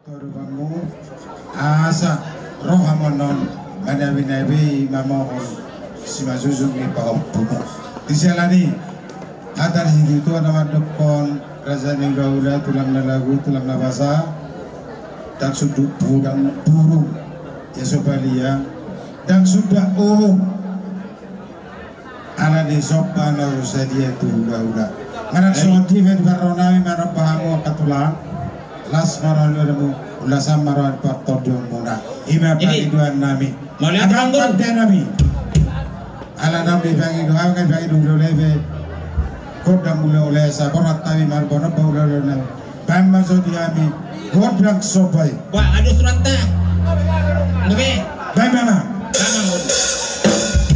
Torubamu asa rohamonon manawi-nawi mamohon simazuzung ni paupumu disalani hatar sini itu nama dekon razani gaula tulang lagu tulang bahasa tak sudut burung ya sobalia dan sudah ala di sopan usadia tu gaula ngaran sodi ven baronami marabahamu katulang las maranmu ulasam maran patodong muna ima paiduan nami abang pada nami ala nami bagi doa kan bagi dulu lebe kodam mula oleh sabarat tawi marbona baula lona bamba zodiami godrak sopai wah ada surat tak nabe bamba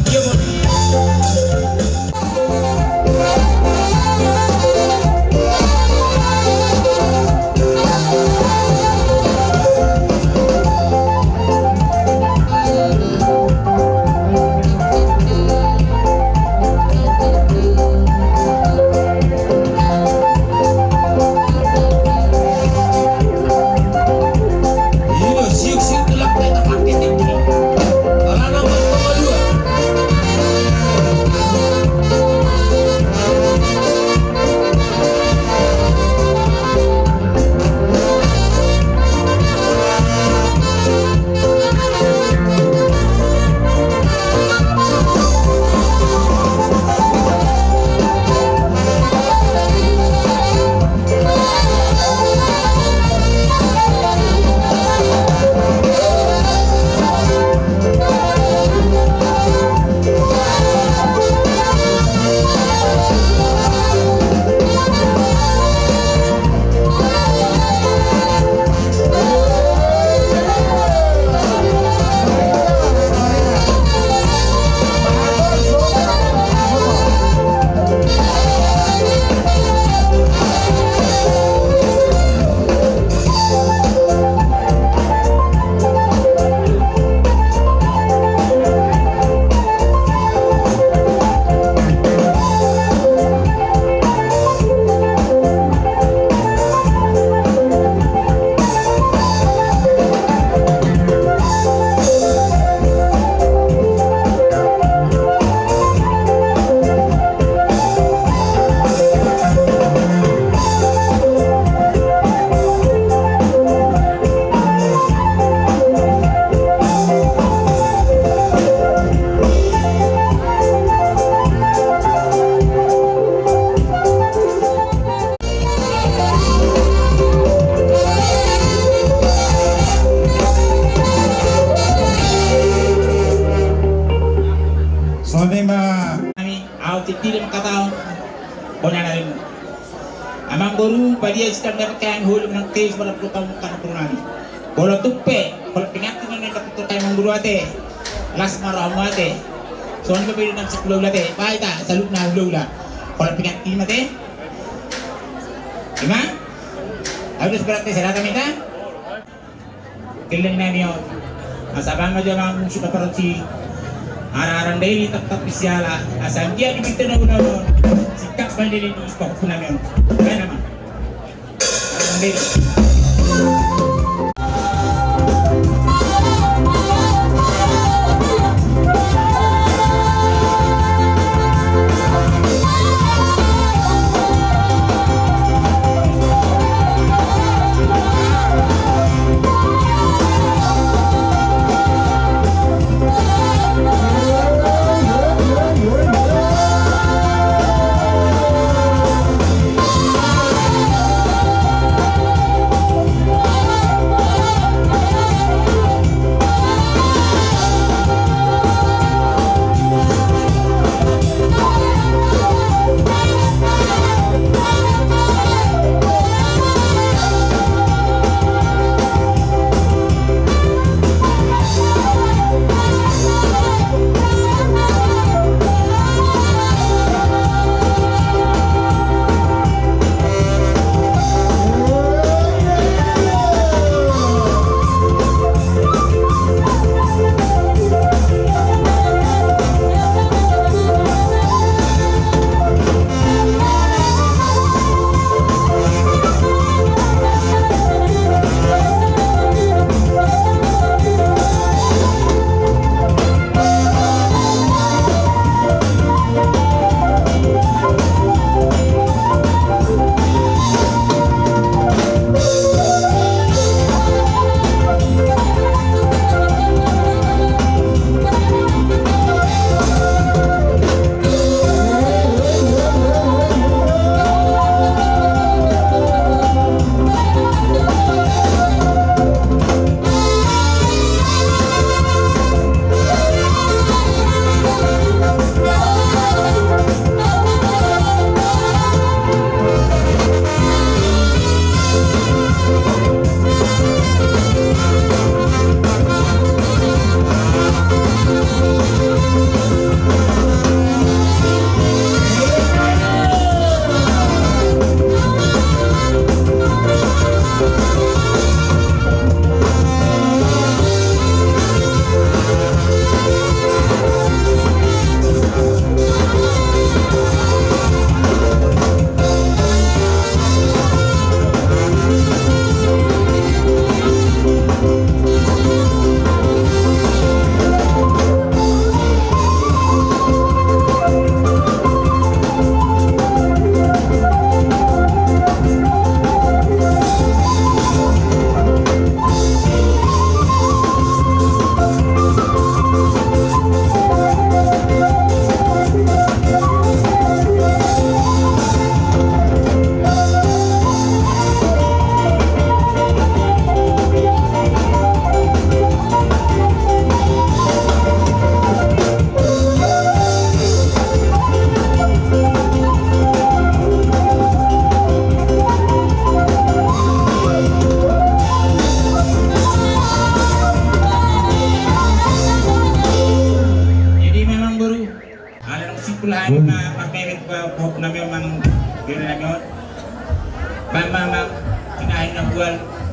iya bon dia standar kain hulu menang keis pada pelukan muka kurunani. Bola tupe, kalau penyakin yang dapat terkait memburu ate, las marah ate. Soalnya berbeda dengan 10 ulat ate, baik tak salut nak 10 ulat. Kalau penyakin ate, gimana? Harus berarti saya datang kita. Kilang nani out. Asabang aja mang suka perci. Arah-arah dari tetap isiala. Asal dia diminta namun sikap bandel ini kok pulang. Mana mah?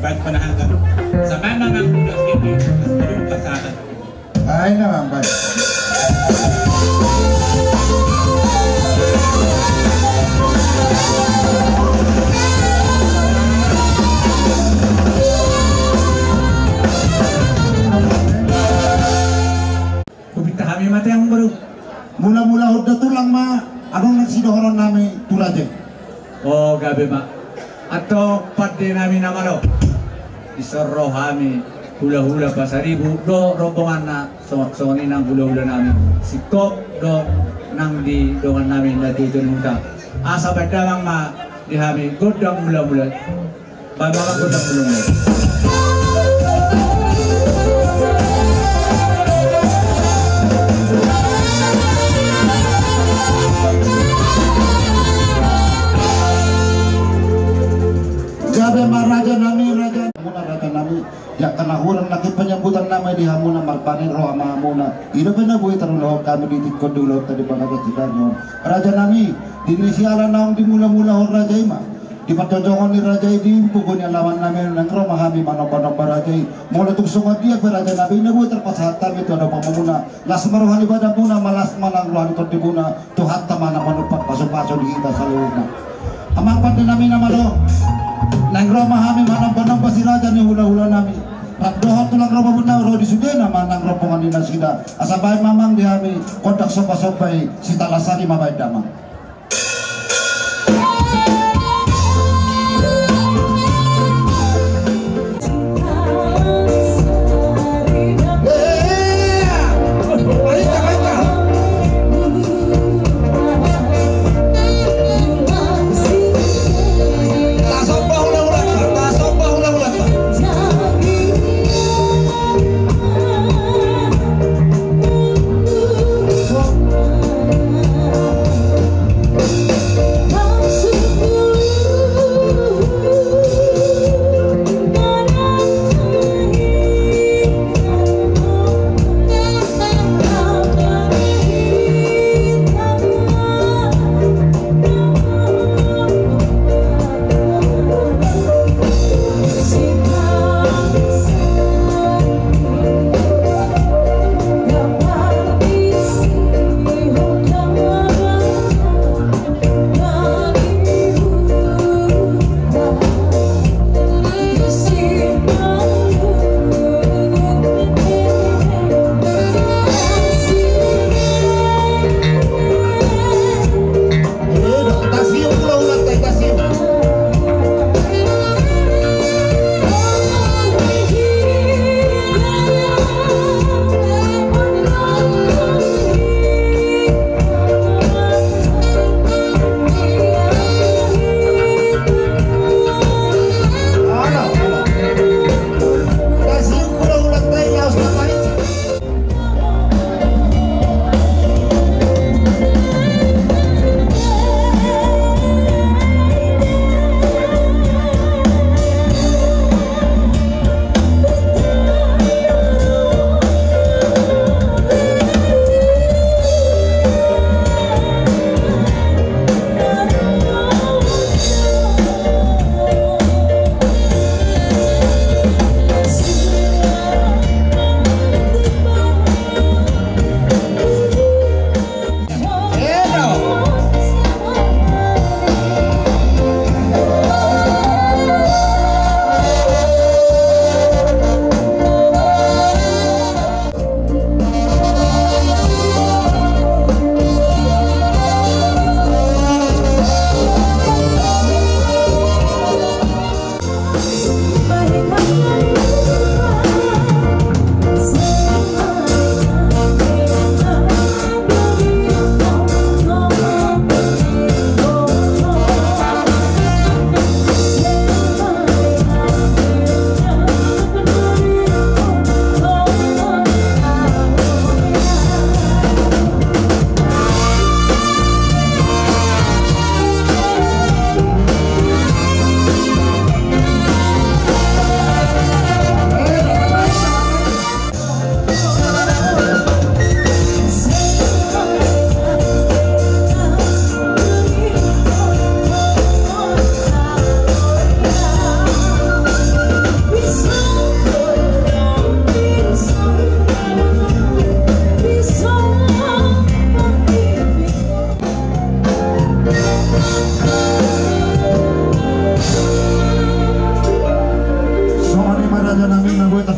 baik panahagan sa mga ulas ini at kasatan. Ay naman ba? Kubita kami mati ang baru. Mula-mula udah tulang ma, anong nagsidohoron namin tulaje? Oh gabi ma. Ato pati namin namalo. Isoro kami hula-hula pa sa ribu do rombongan na songin ng hula-hula namin. Sikop do nang di dongan namin na tutulungan. Asa bedamang ma di kami godang mula-mula. Pamang godang mula-mula. Gabi ma raja nami ya kena hulang lagi penyambutan nama di hamuna marpanin roh ama hamuna ida benar buat terlalu kami di tikon dulu tadi pada kecidarnya raja nami di sialan naung di mula-mula raja ima di patonjongan di raja di pokoknya lawan nami nang roh mahami manok-manok raja mulai tuk sungai dia raja nami ini buat terpasatan itu ada pemuna las maruhan ibadah muna malas manang ruhan ikut di muna tuhan tamana manupat pasok-pasok di kita salurna amang pada nami nama lo nang roh mahami manang-manang pasi raja ni hula-hula nami dohot tulang roh benar roh di sudena manang rombongan dinas kita asabay mamang dihami kontak sopa-sopai si talasari mabay damang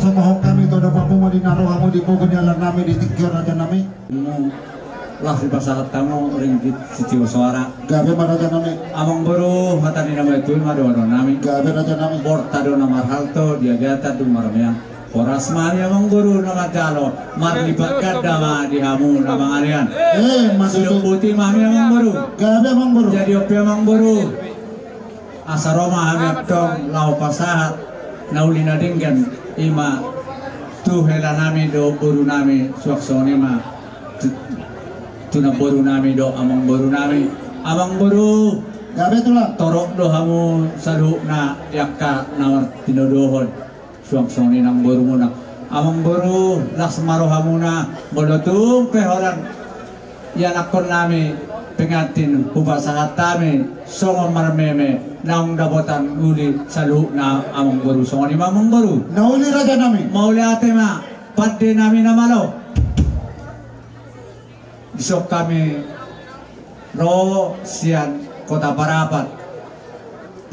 sumohon kami to dapat mo dinaro mo di po ganyalan namin di tigyor raja nami. Lah di pasahat kamu ringgit siji suara. Gabe maraja nami. Amang buru mata ni nama itu madono nami. Gabe raja nami. Portado na marhalto dia gata dumarmya. Poras mari amang buru nama jalo mar libatkan dama di hamu nama arian. Sudah putih mami amang buru. Gabe amang buru. Jadi opi amang buru. Asaroma hamyak tong lau pasahat naulina dinggan ima tu hela nami do buru nami suaksoni ma tuna buru nami do amang buru nami amang buru Gabe tulang. torok do hamu salu na yakka nawar tinodohon suaksoni nang buru muna amang buru laksmaro hamuna bolotung pehoran yanakon nami pengantin hubasahat kami songo marmeme naung dabotan uli salu na amang buru songo ni mamang buru Nauli raja nami. mauli ate ma padde nami namalo bisok kami ro sian kota Parapat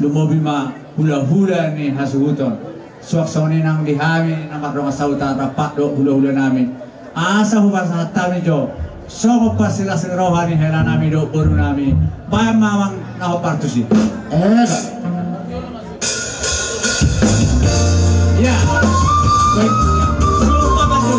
lumobi ma hula-hula ni hasuhuton suaksoni nang dihami namar rumah sauta rapak do hula-hula nami asa hubasahat kami jo songo pasila sing rohani hela nami do buru nami bayam mamang naho partusi ya baik sumpah bantu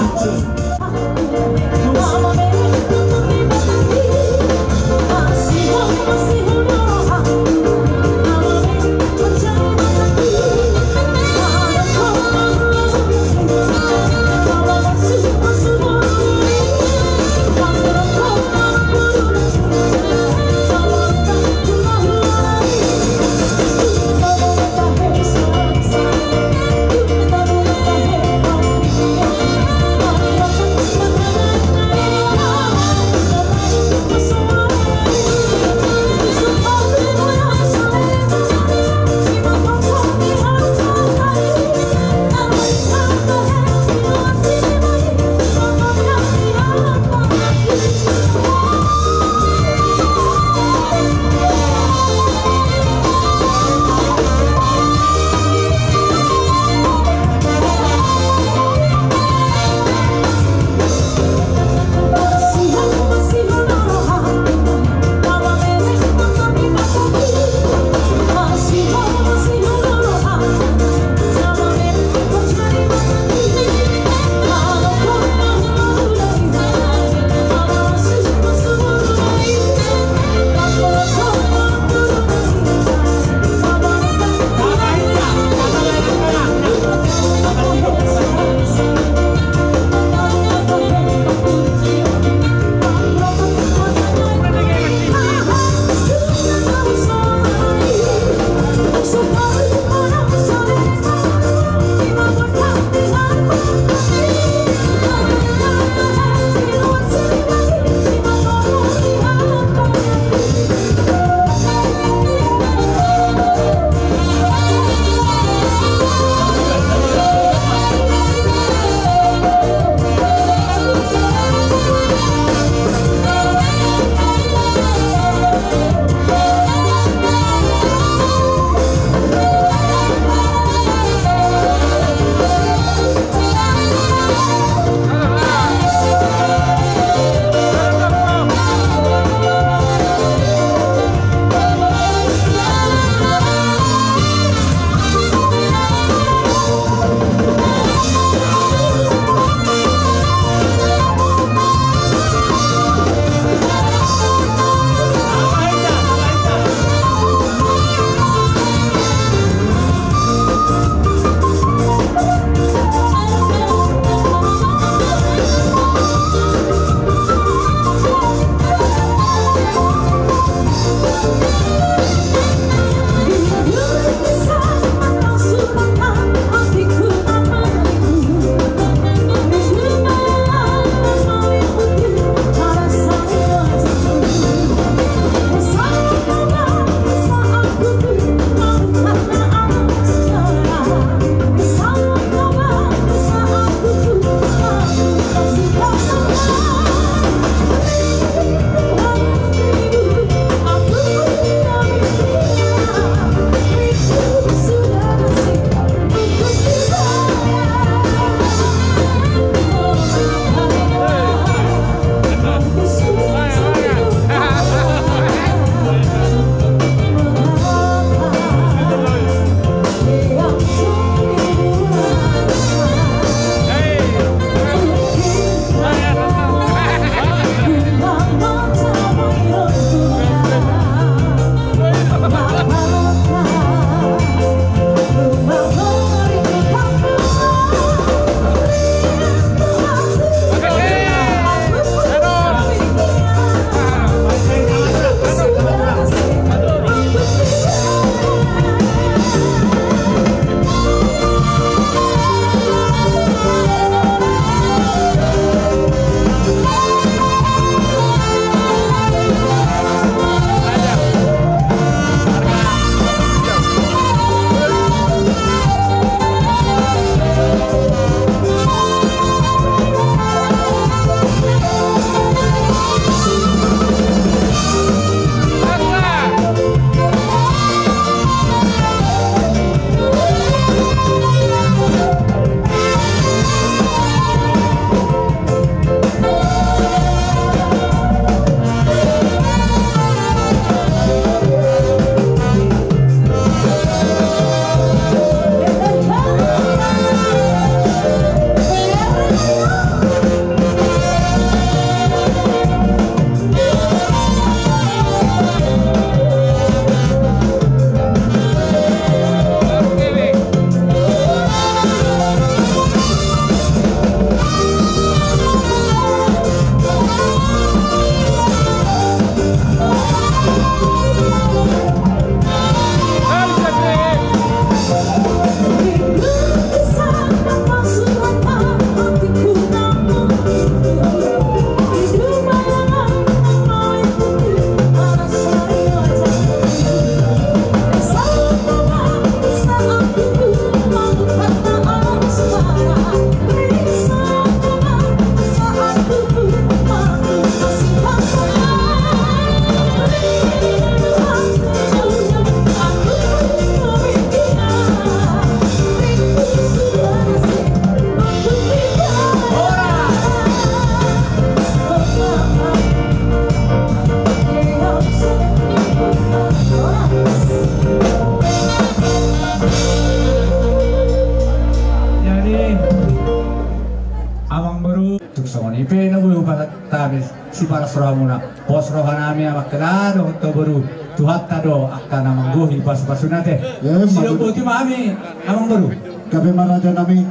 tuksoni pe na bulu para tabis si para suramuna pos rohanami amak kelado to baru tuhat tado akan mangguhi pas-pasunate silo boti mami amang baru Kami maraja nami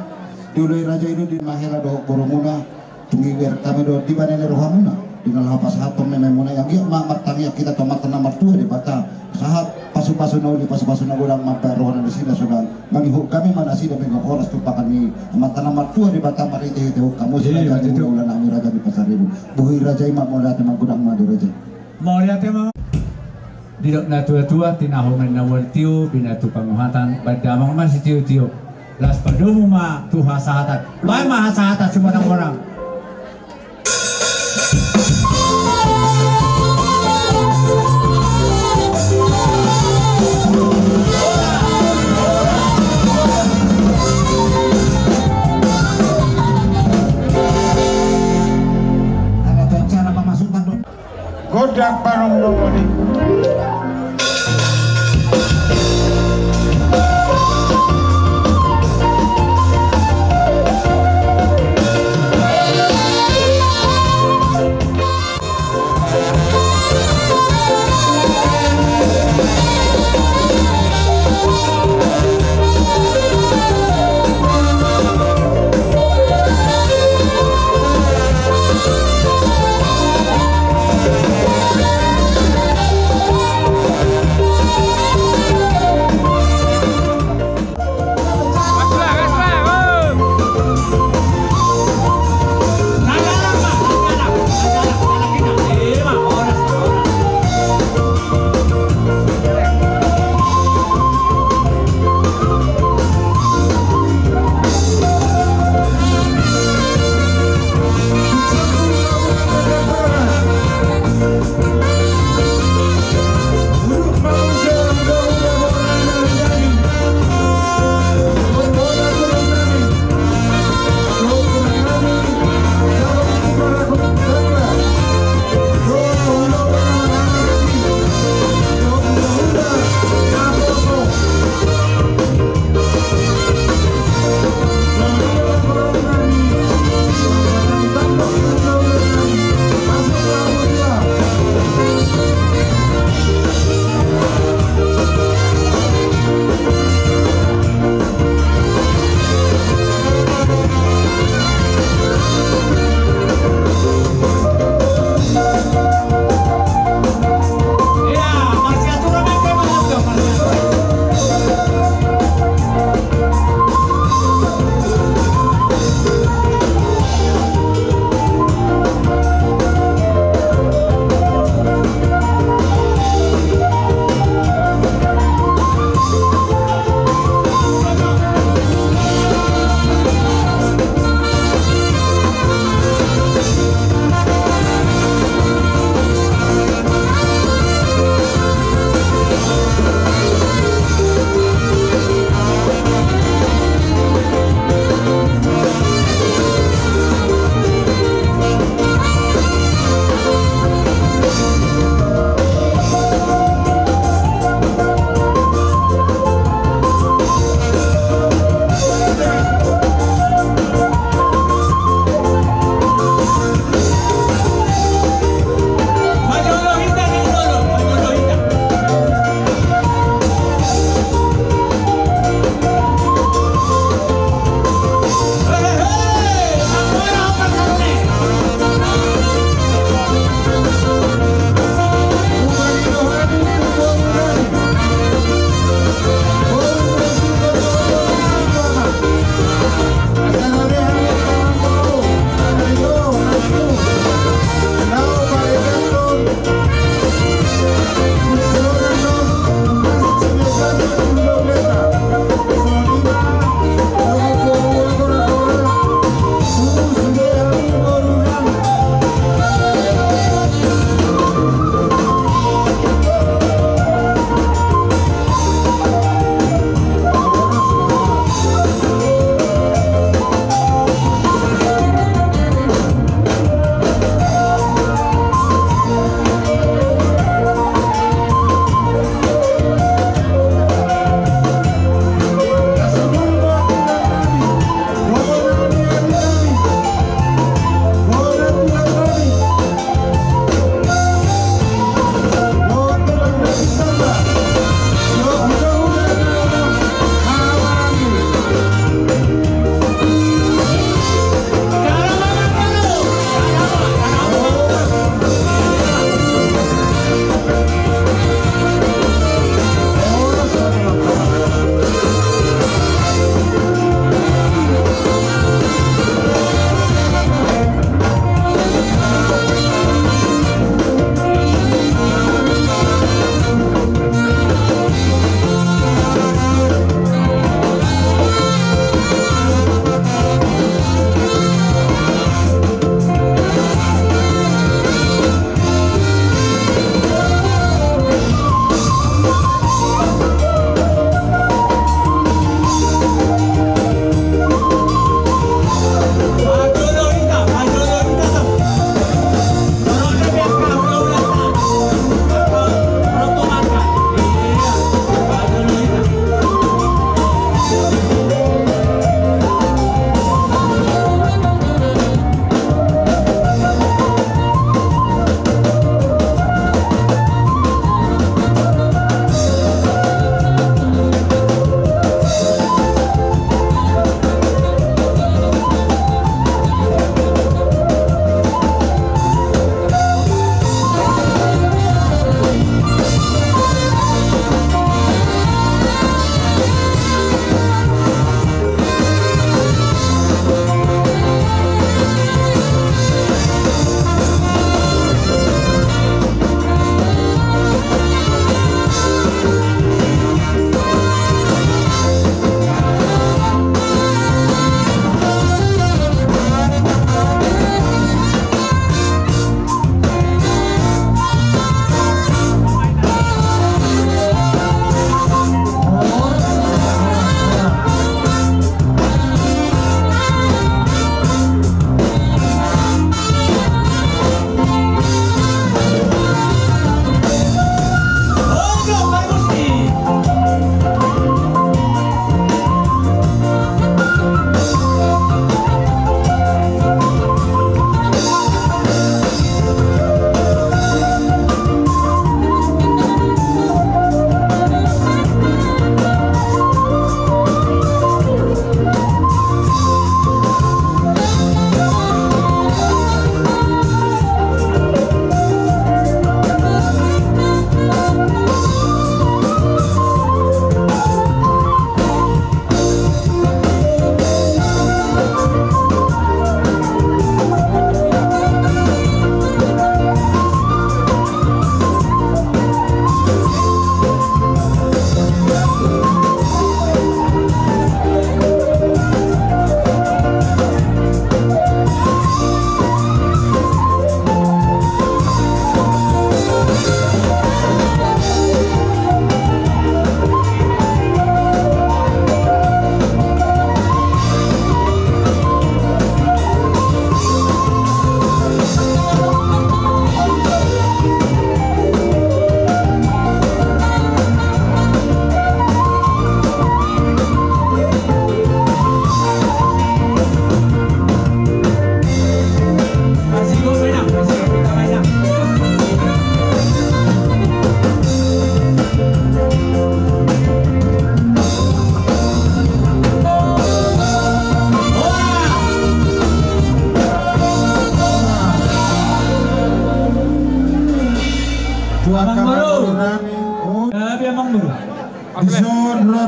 dulu raja ini di mahela do boromuna tungi wer kami do di banene rohamuna dengan lapas hatom mememuna yang dia matangnya kita tomat nomor 2 di bata sahat pasu-pasu nauli pasu-pasu nagulang mapa rohana di sini sudah mangihu kami mana sih dan horas tu kami mata nomor 2 di bata mari itu kamu sih kan itu ulah nami raja di pasar itu buhi raja imam mau lihat magudang madu raja mau lihat emang didok na tua-tua tinahuman na waltiu binatu panguhatan badamang masih tiu-tiu las padumu ma tuha sahatan bae ma sahatan semua orang ada cara pemasukan do godak barong dongoni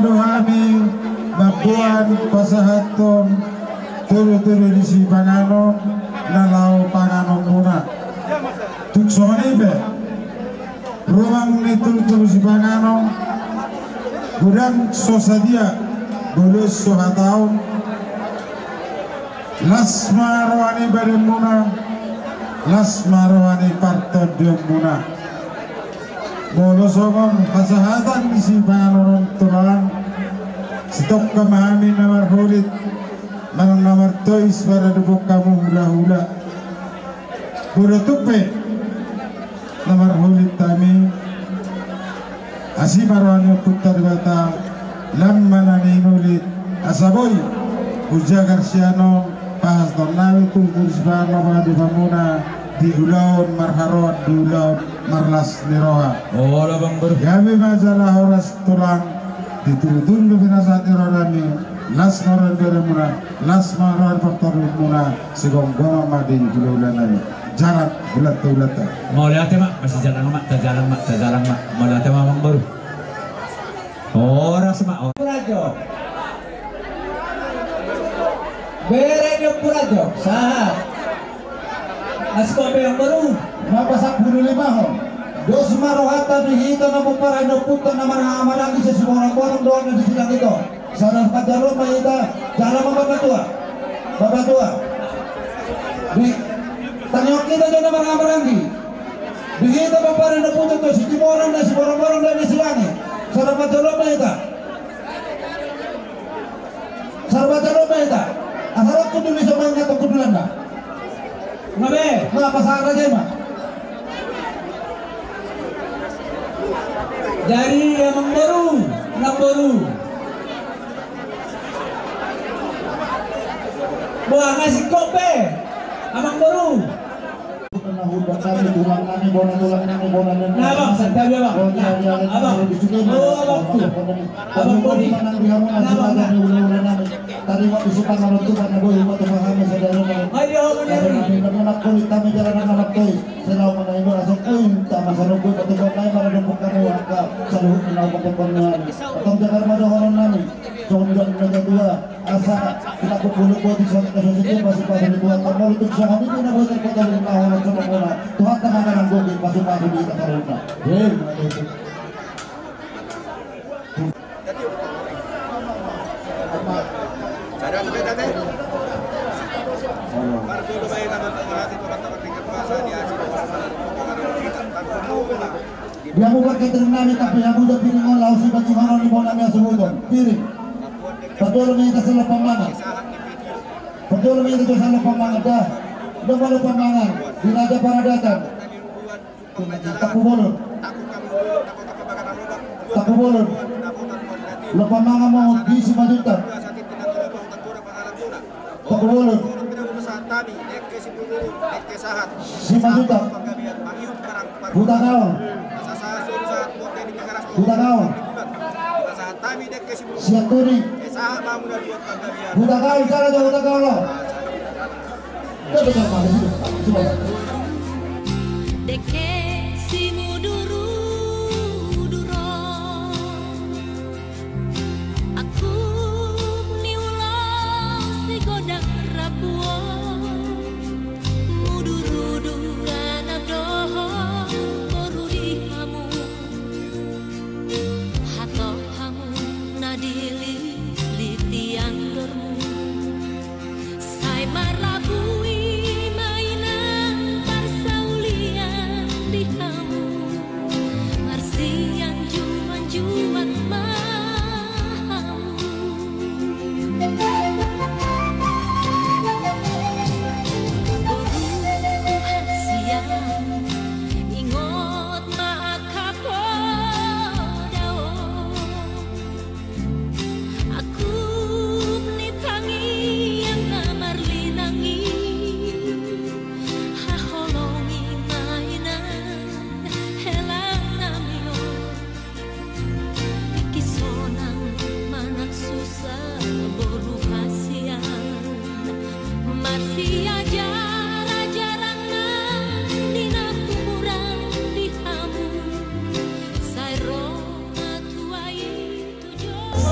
dohami mapuan pasahaton turu-turu di si panganon nalau panganon muna tuksoan ibe rumang ni turu-turu si panganon gudang sosadia bulus sohataun lasma rohani bareng muna lasma rohani parto diom muna bolos omong pasahatan di si panganon tulang stok kemahami nomor hulit manang nomor tois para dubuk kamu hula-hula budo tupe nomor hulit kami asi marwani putar bata lamma nulit asaboy uja garsiano pas tornawi tultur sibana pada pamuna di ulaun marharot di ulaun marlas niroha Ola bang ber. gabi majalah horas tulang ditulutun binasa tirorami las marar beremuna las marar faktorul muna segonggong madi bulan jarak bulat bulat Mau lihat ya mak, masih jalan mak, terjalan mak. Mau lihat ya bang baru. Ora semak. Purajo. Berejo purajo. Sah. Asko yang baru. mapasak bulu lima ho dos marohata dihita na puparano puto na marahamalangi sa sumorang-borong doon na silang ito sa nagpadalo mayita jalan babatua di tanyok kita dyan na marahamalangi dihita puparano puto to si timorang na sumorang-borong doon na silang sa nagpadalo mayita asarap ko dulu sa mga natong kudulan na Ngabe. mga pasara dyan ma Dari yang baru, buah ngasih kope, amang baru. Nah bang, santai bang. Abang, abang bodi. Tadi waktu suka menentukan aku buat paham saudara. Ayo menyeri. Anak kulit kami jalan anak toy. Selalu menaibu asal kuin tak masalah kulit atau bagai para dempuk kamu angka selalu kenal kepentingan. Atau jangan pada orang nami. Contoh negara dua asa kita berpuluh buat di sana kasus itu masih pada dibuat kamu itu sangat itu nak buat kota lima orang semua. Tuhan tak akan anggogi masuk di Takaruna. Dia bukan keterangan tapi yang udah piringan laos si baju haron di bawah namanya sebudon piring. Betul minta salah pamangan. Betul minta salah pamangan dah. Udah malu pamangan. Diraja para datang. Taku bolon. Lo pamangan mau di 5 juta. Taku bolon. 5 juta. Buta kawan. Siap turi. Buta kawan cara jauh buta kawan lo. Deke si muduru duro aku niulah si godang rapuo muduru duran adoh korudi hamu hato hamu nadili litian dormu sai marabui mainan parsaulian di kamu marsian juan mahamu boru hasian ingot maakapo dao aku nitangi yang namar linangi haholongi mainan helang namyo ikisonang manak susah boru hasian marsia jarang dina kuburan di hamu sairo matuai tujuh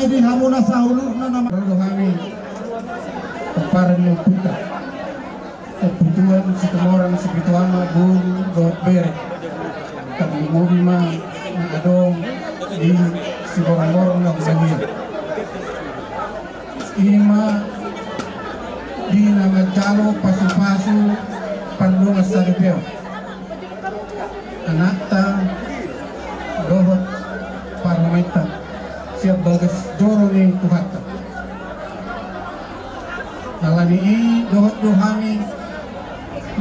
di hamuna sahulu na nama rohani paparan yung puta kebutuhan si Tumorang si Bituama bun dot bere kami mobil ma na adong di si borong-borong na usahir ima di nama jalo pasu-pasu pandunga sa ripeo anakta dohot paramaita siap bagas joro ni tuhata alani i dohot dohami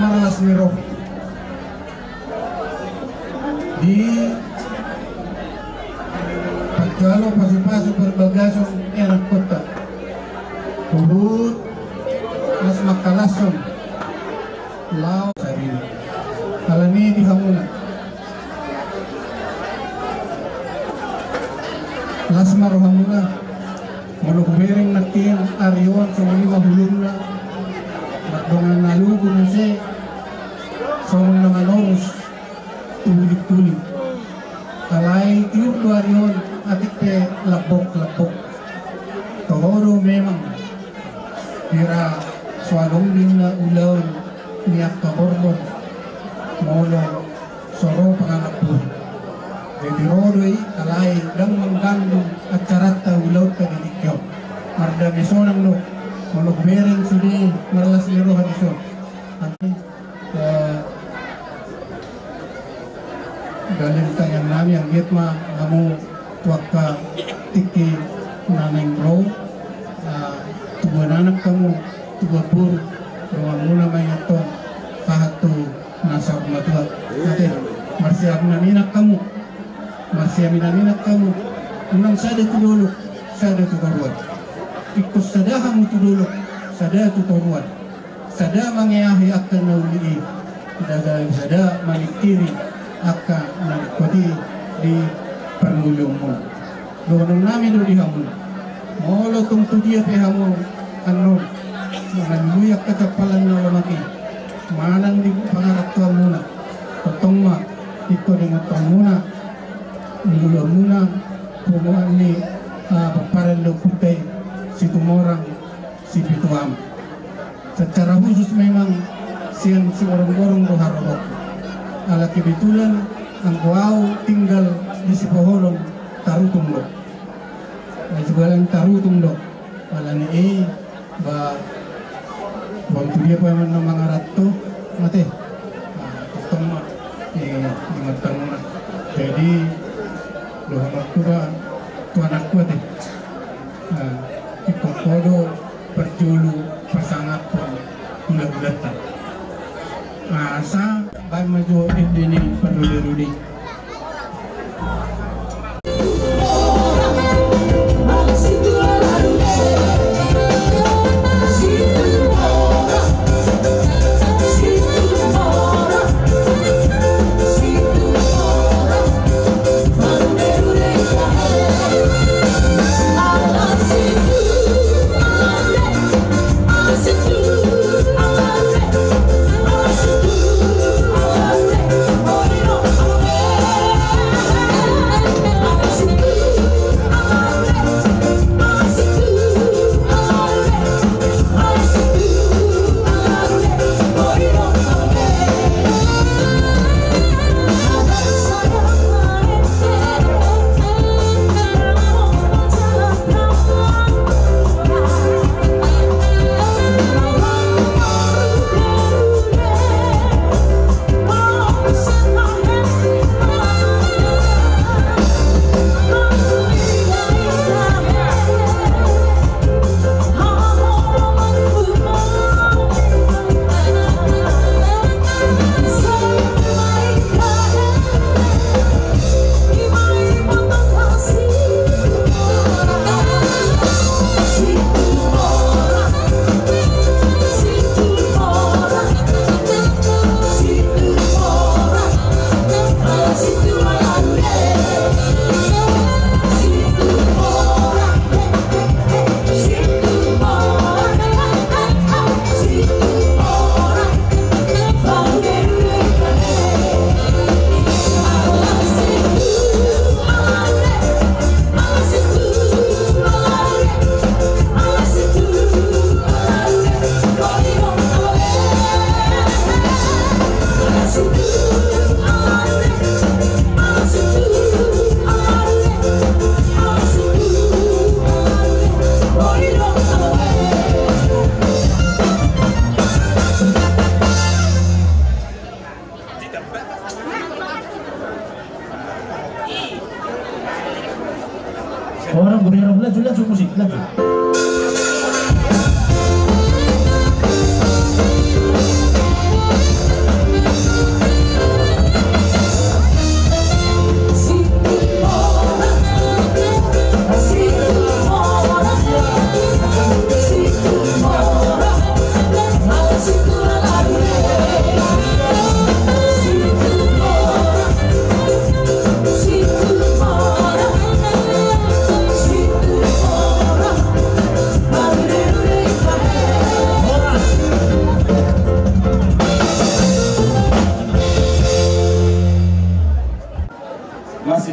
maralas miro di pagkalo pasu-pasu berbagason enak kota turut mas makalason lao sarili alani di hamuna lasmar hamuna maluk bering nakin ariwan sumuni mahulungna magdongan nalugo na siya sumuni na manorus tulik-tulik alay tiup do ariwan atik pe lapok-lapok tohoro memang kira sualong din na ulaw niyak kaborbon molo soro panganak po Bedirodoy alay dang mengganggu acara ulaw kadidikyo marda mesonang lo molok bereng sudi marlas liro hadiso nanti galing tayang nami ang gitma kamu tuwaka tiki naneng bro tubuan anak kamu tubapur ruang muna may ito kahatu nasa matuat natin marsiap naminak kamu masih minat kamu unang sada tudulok sada tuturuan ikut sada kamu tudulok sada tuturuan sada mangiahi akan nauli dagang sada manikiri akan nalikoti di permulungmu doon namin do di hamun molo tung tudia pe hamun ano manluyak kakapalan na lamaki manang di pangaratuan muna totong ma ito dengan tong muna muna pumuan ni paparan lo putay si Tumorang si Bituama secara khusus memang siang si orang-orang roharorok ala kebetulan ang kuau tinggal di si Poholong Tarutung lo sebalang Tarutung lo ala ni ba waktu dia pa man ng mga rato mate totong ma ingatang mo na jadi doa maktura tuan aku deh ikut kodo perjulu persangat pun bulat-bulatan asa bayi maju ini perlu-perlu Oh, Lanjut musik, lanjut.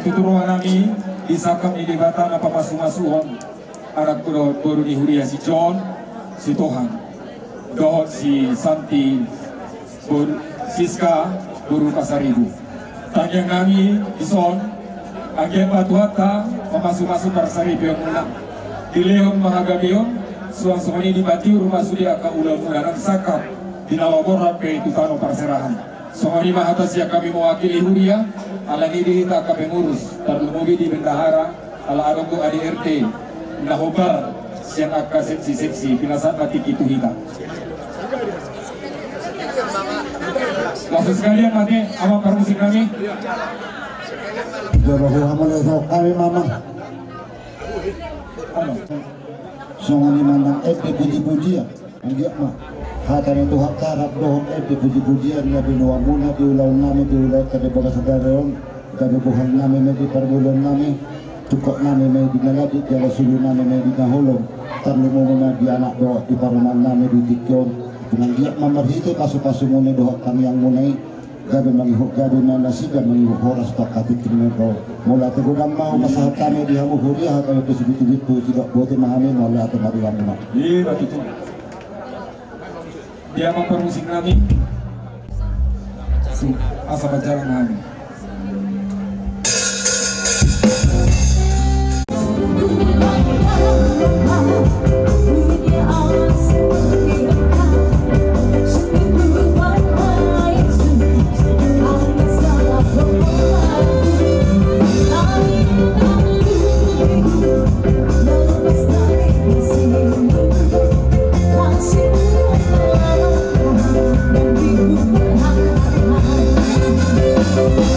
Tuturuan nami disakap ni dibatan apa masuk-masukan arak kurot baru di huria si John si Tohan dohot si Santi Siska buru Pasaribu tangyang nami ison agyan patuhata memasuk-masuk Pasaribu yang mula di Leon Mahagabion suang-suang di Bati rumah sudi aka ulang-ulangan sakap dinawaboran ke Tutano Perserahan. Songoni mahatas yang kami mewakili huria ala nidi kita ke pengurus terlumugi di bendahara ala adongku ADRT nahobar siang akka seksi pinasat mati itu hita langsung sekalian mati awak permusik kami Jabahu hamalazau kami mama Songoni mandang puji-puji ya Anggap mah Hatan itu hak tarap dohong puji-pujian ya binuang muna diulang nami diulang kade bagas sadaron kade buhan nami medi perbulan nami tukok nami medi naladi jala sulu nami medi nahulong tarlu muna di anak doa di paruman nami di tikyon dengan giat mamarhite pasu-pasu muna doa kami yang munai gabe mangihuk gabe manasiga mangihuk horas pakati krinego mula tegudang mau masahat kami di hamu huria kami besubitu-bitu tidak bote mahami mula atau mariwan muna iya begitu dia mempermusik kami asa berjalan kami Thank you.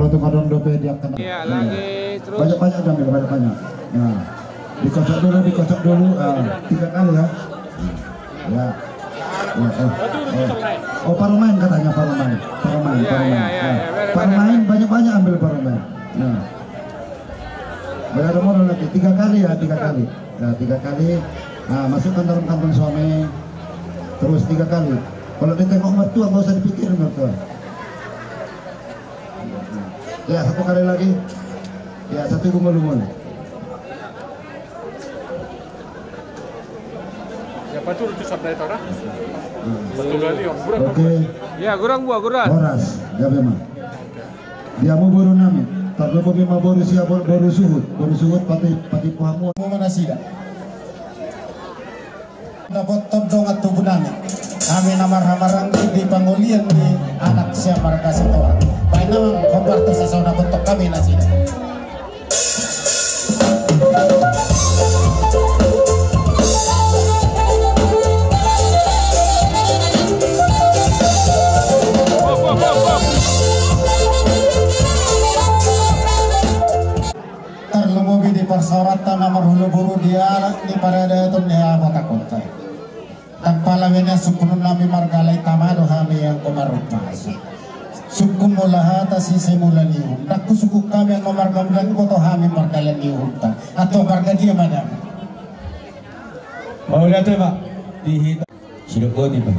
tuh kadang dope dia kena. Iya, lagi terus. Banyak-banyak ambil, banyak-banyak. Nah, dikocok dulu, 3 kali ya. Ya. Oh, parlemen katanya, parlemen. Parlemen banyak-banyak ambil parlemen. Nah. Bayar modal lagi 3 kali ya, 3 kali. Nah, 3 kali. Nah, masukkan dalam kantong suami. Terus 3 kali. Kalau ditengok mertua nggak usah dipikirin mertua. Ya, 1 kali lagi. Ya, 1 gumul-gumul. Ya, betul itu sabda itu dah. Betul kali om. Oke. Ya, gurang buah gurang. Horas, ya memang. Dia mau baru nami. Tapi mau baru siap baru suhut pati pahamu. Mau mana sih dah? Dapat todong atau bunani. Kami namar-namarang di pangulian di anak siapa mereka setor. Baik nama komparter sesona bentuk kami nasi. Terlebih di persyaratan nomor hulu buru dia di pada itu dia kota kota. Tanpa lawannya sukunun nami margalai tamado kami yang komarut masuk. Suku mula atas sisi mula niu. Nakku suku kami yang memargam dan koto kami margalan niu hutan atau marga dia mana? Mau lihat Pak di hitam silukoti Pak.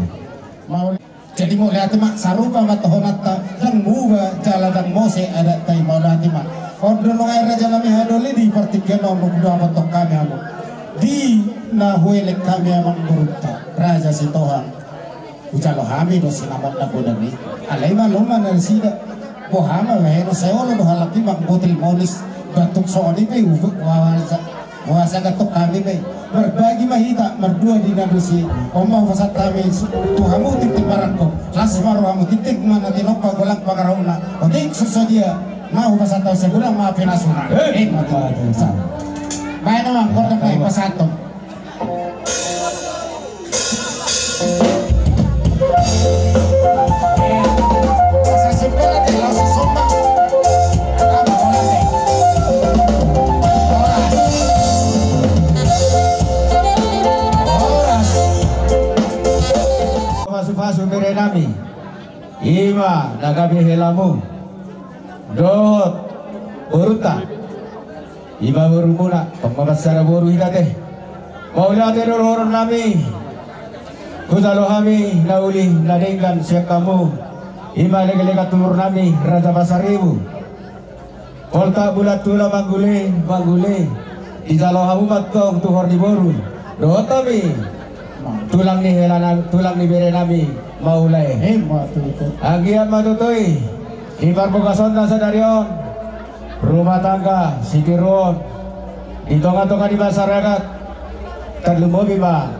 Mau jadi mau lihat mak sarupa matohonata dan muba jalan dan mose ada tai mau lihat mak. Order nong air raja kami hadoli di partikan nomor 2 batok kami amo. Di nahuele kami amang beruta raja si Tuhan. Ucalo kami do sinamot na po dami. Alay maluma na sida. Bohama mahero sayo do halaki mang botil molis batuk soni pe ubuk wasa gatok kami pe. Berbagi mahita merdua di nadusi. Omong pasat kami tuhamu titik barangko. Lasmaru hamu titik mana tinopa golang pagarauna. Otik susadia. Mau pasat tahu segera maafin asuna. Mata sa. Baik naman kodang kay pasato. Fasu berenami ima nagabi helamu dot uruta ima burumuna pemabasara boru hidate maulate doror nami kudalo kami nauli nadenggan siap kamu ima lega-lega turun nami raja pasaribu kolta bulat tula manggule di jalo kamu matong tuhor di boru dot kami tulang ni helanan tulang ni berenami maulai agian matutui ibar bogason na sadarion rumah tangga sitirun di tonga-tonga di masyarakat terlumobi ba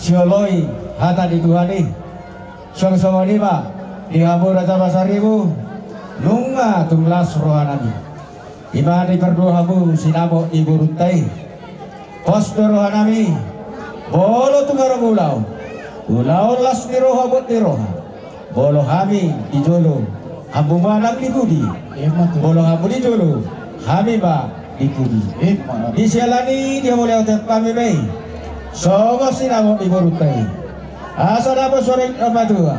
sioloi hata di tuhani song-songoni ba di hamu raja pasaribu nunga tunglas rohanami iman di berdua hamu sinamo ibu rutai pos rohanami bolo tungaro ulau las niroha buat niroha bolo kami dijolo ambu manang dikudi bolo kamu dijolo kami ba dikudi diselani dia boleh otot kami bay sogo sinamo iburutai asa dapat sore apa tua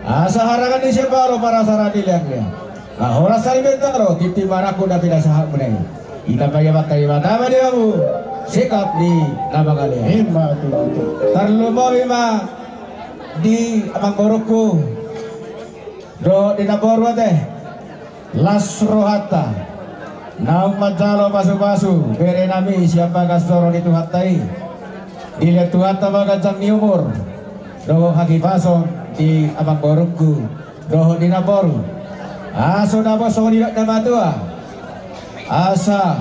asa harangan di separo para saradi liangnya ahora salimentaro titi maraku dah tidak sahab menai kita bagi batai mata dia kamu sikap di nama kalian terlalu bima di abang borokku do di naboru teh lasrohata naum majalo pasu-pasu berenami siapa kasoro itu hatai dilihat Tuhan tambah gajang ni umur do haki paso di abang borokku do di naboru aso nabo so tidak nama tua asa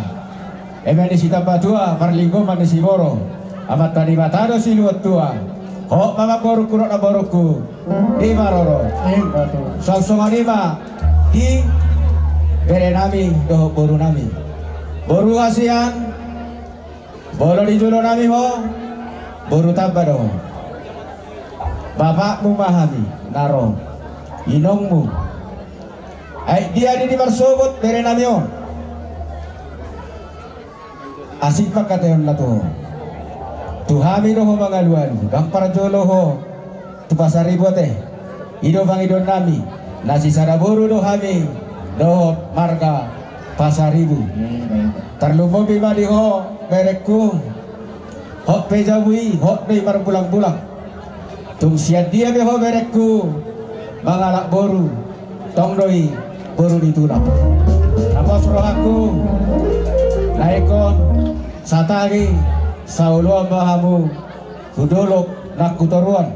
emeni sita patua marlinggo manisi boro amat tadi matado siluat tua ho mama boruku na boruku di maroro song-songan ima di berenami doh boru nami boru asian bolo di julo nami ho boru tabado bapakmu mahami naro inongmu Ay dia di marsobot bere namyo. Asik pakatayon na to. Tuhami no ho mga luan. Bang parajolo ho. Tupasaribo te. Ido bang idon nami. Nasi saraburu do hami. Do marga pasaribu. Terlumo bima di ho bereku. Hok pejabui. Hok di marbulang-bulang. Tung siat dia be ho bereku. Mangalak boru. Tong doi boru ditulak. Apa suruh aku. Laikon satagi sauluan bahamu kuduluk nakutoruan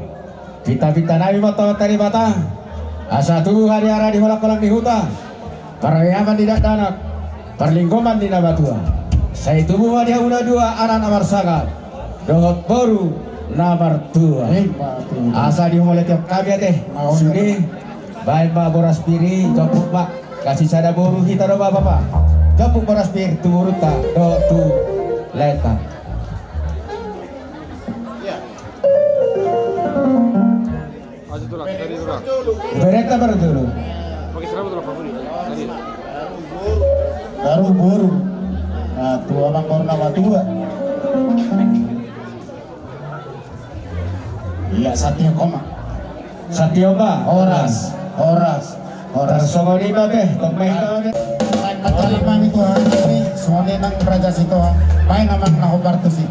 pita-pita nabi mata tari mata asa tubuh hari-hari di holak-holak di hutan parayaman tidak danak perlinggoman di nabatua saya tubuh dia una dua aran amar sangat dohot boru namar tua asa di mulai tiap kami teh sini baik mbak boras piri jopuk mbak kasih sada boru kita do bapak kapuk boras piri turut tak do tu leta. Berita baru dulu. Baru boru. Nah, tua bang baru nama tua. Iya Satyo koma. Satyo ba? Oras. Songo di babe. Tokmeh babe. Mataliman itu hari ini. Soalnya nang raja situ. Main namang nahubar tuh sih.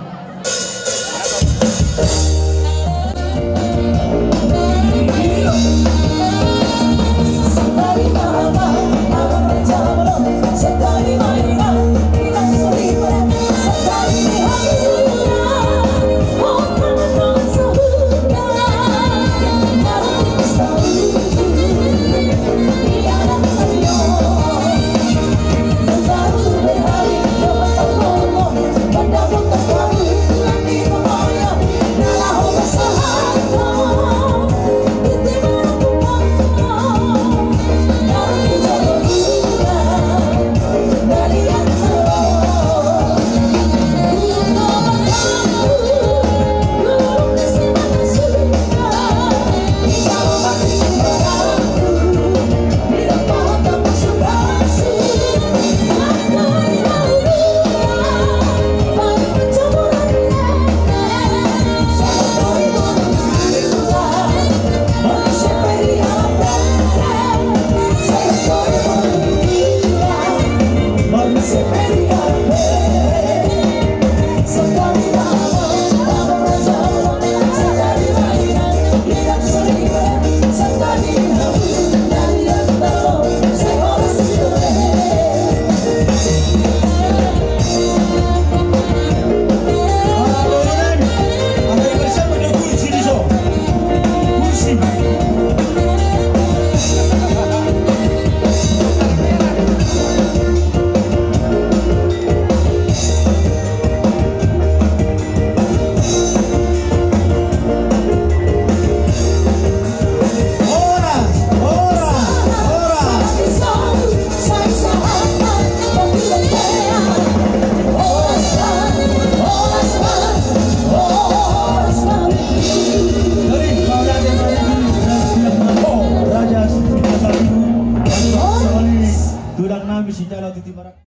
Tudang namin si Jalo Titibarak.